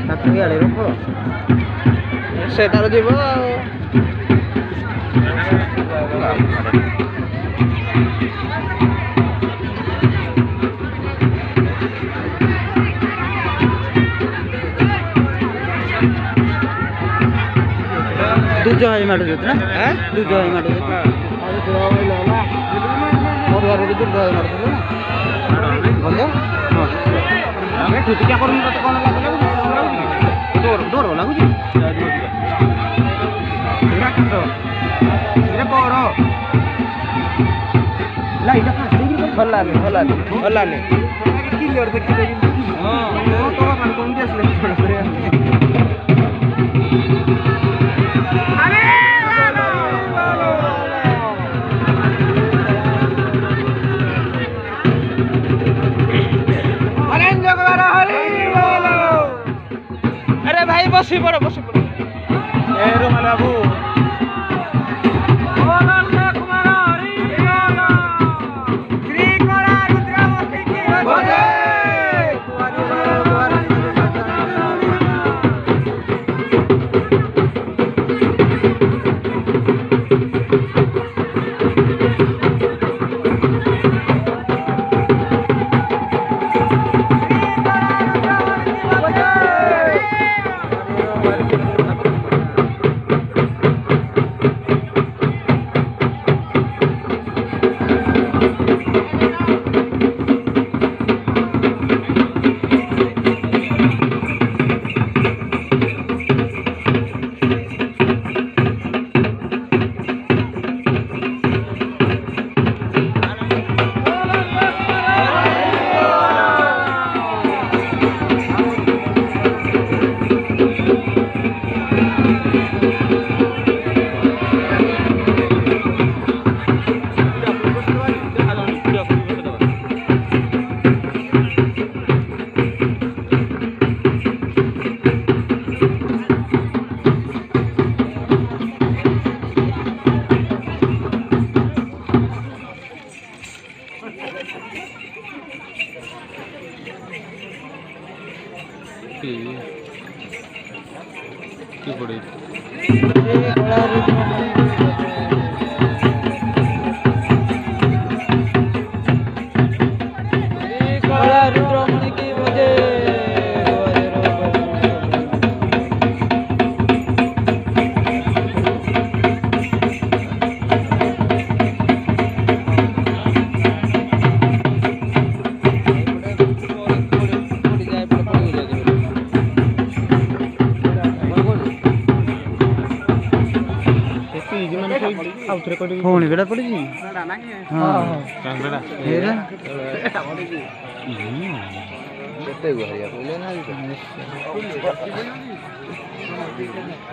ତାକୁ ଇଆଡ଼େ ରଖ ସେ ତାର ଯିବ ଆଉ दूज है माटो जोत ना दूज है माटो जोत और यार दूज है माटो बोले हां अरे तू क्या करू तो कोन लागले डोर डोर लागुची इरा कसो इरा कोरो लाइट का भल्ला ने क्लियर देखि दे हां तो कान कोन दिसले थोड़ा करे अरे भाई बसी पड़ो ए रोमाल बाबू की पड़े फोन बेड़ा पड़ी जी हां कांगड़ा हेरा केते गो हरिया बोले ना